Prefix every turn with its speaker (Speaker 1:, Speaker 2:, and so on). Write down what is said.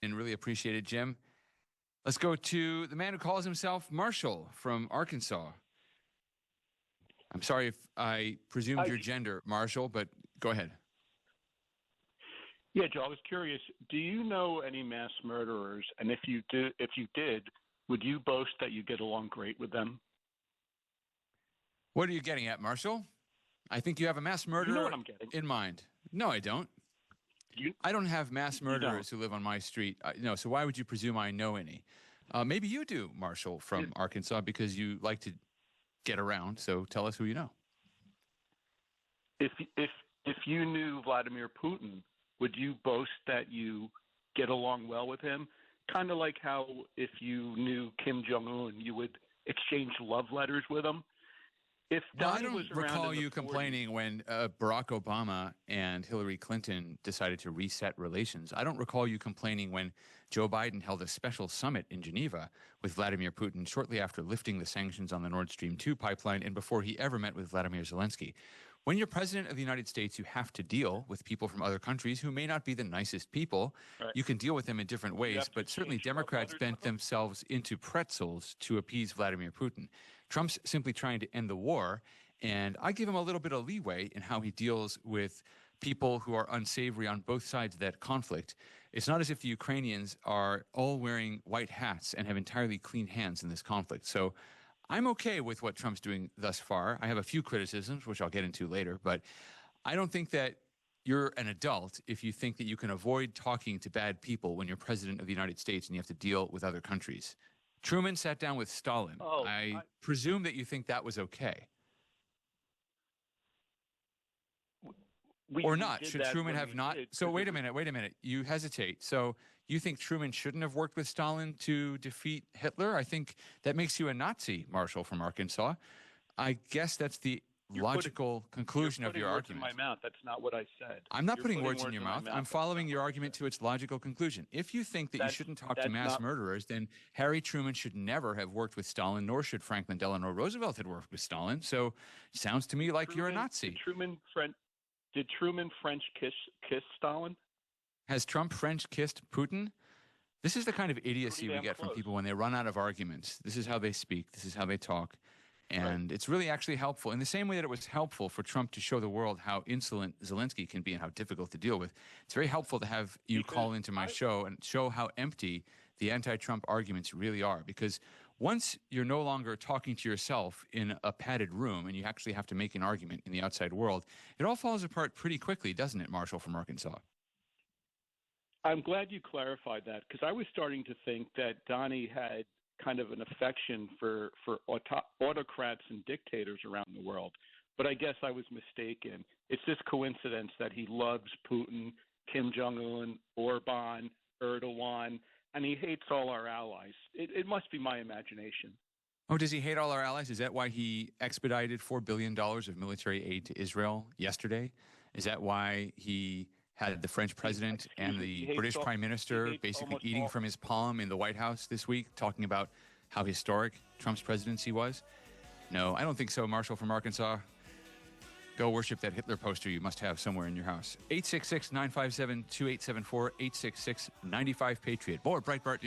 Speaker 1: and really appreciate it, Jim. Let's go to the man who calls himself Marshall from Arkansas. I'm sorry if I presumed your gender, Marshall, but go ahead.
Speaker 2: Yeah, Joe, I was curious. Do you know any mass murderers? And if you did, would you boast that you get along great with them?
Speaker 1: What are you getting at, Marshall? I think you have a mass murderer
Speaker 2: You know what I'm getting.
Speaker 1: in mind. No, I don't. I don't have mass murderers who live on my street. No, so why would you presume I know any? Maybe you do, Marshall, from Arkansas, because you like to get around. So tell us who you know.
Speaker 2: If you knew Vladimir Putin, would you boast that you get along well with him? Kind of like how if you knew Kim Jong-un, you would exchange love letters with him. If
Speaker 1: I don't recall you complaining when Barack Obama and Hillary Clinton decided to reset relations. I don't recall you complaining when Joe Biden held a special summit in Geneva with Vladimir Putin shortly after lifting the sanctions on the Nord Stream 2 pipeline and before he ever met with Vladimir Zelensky. When you're president of the United States, you have to deal with people from other countries who may not be the nicest people. Right. You can deal with them in different ways, but certainly Democrats bent themselves into pretzels to appease Vladimir Putin. Trump's simply trying to end the war, and I give him a little bit of leeway in how he deals with people who are unsavory on both sides of that conflict. It's not as if the Ukrainians are all wearing white hats and have entirely clean hands in this conflict. So I'm okay with what Trump's doing thus far. I have a few criticisms, which I'll get into later, but I don't think that you're an adult if you think that you can avoid talking to bad people when you're president of the United States and you have to deal with other countries. Truman sat down with Stalin. I presume that you think that was okay. Or not. Should Truman have not? So wait a minute. You hesitate. So you think Truman shouldn't have worked with Stalin to defeat Hitler? I think that makes you a Nazi, Marshall from Arkansas. I guess that's the logical conclusion of your argument.
Speaker 2: Words in my mouth. That's not what I said.
Speaker 1: I'm not putting words in your mouth. I'm following your argument to its logical conclusion. If you think that you shouldn't talk to mass murderers, then Harry Truman should never have worked with Stalin, nor should Franklin Delano Roosevelt have worked with Stalin. So it sounds to me like you're a Nazi.
Speaker 2: Did Truman French kiss Stalin?
Speaker 1: Has Trump French kissed Putin? This is the kind of idiocy we get from people when they run out of arguments. This is how they speak. This is how they talk. And it's really actually helpful. In the same way that it was helpful for Trump to show the world how insolent Zelensky can be and how difficult to deal with, it's very helpful to have you call into my show and show how empty the anti-Trump arguments really are. Because once you're no longer talking to yourself in a padded room and you actually have to make an argument in the outside world, it all falls apart pretty quickly, doesn't it, Marshall from Arkansas?
Speaker 2: I'm glad you clarified that, because I was starting to think that Donnie had kind of an affection for autocrats and dictators around the world. But I guess I was mistaken. It's just coincidence that he loves Putin, Kim Jong-un, Orban, Erdogan, and he hates all our allies. It must be my imagination.
Speaker 1: Oh, does he hate all our allies? Is that why he expedited $4 billion of military aid to Israel yesterday? Is that why he had the French president and the British prime minister basically eating from his palm in the White House this week, talking about how historic Trump's presidency was? No, I don't think so, Marshall from Arkansas. Go worship that Hitler poster you must have somewhere in your house. 866-957-2874, 866-95-PATRIOT. More Breitbart News.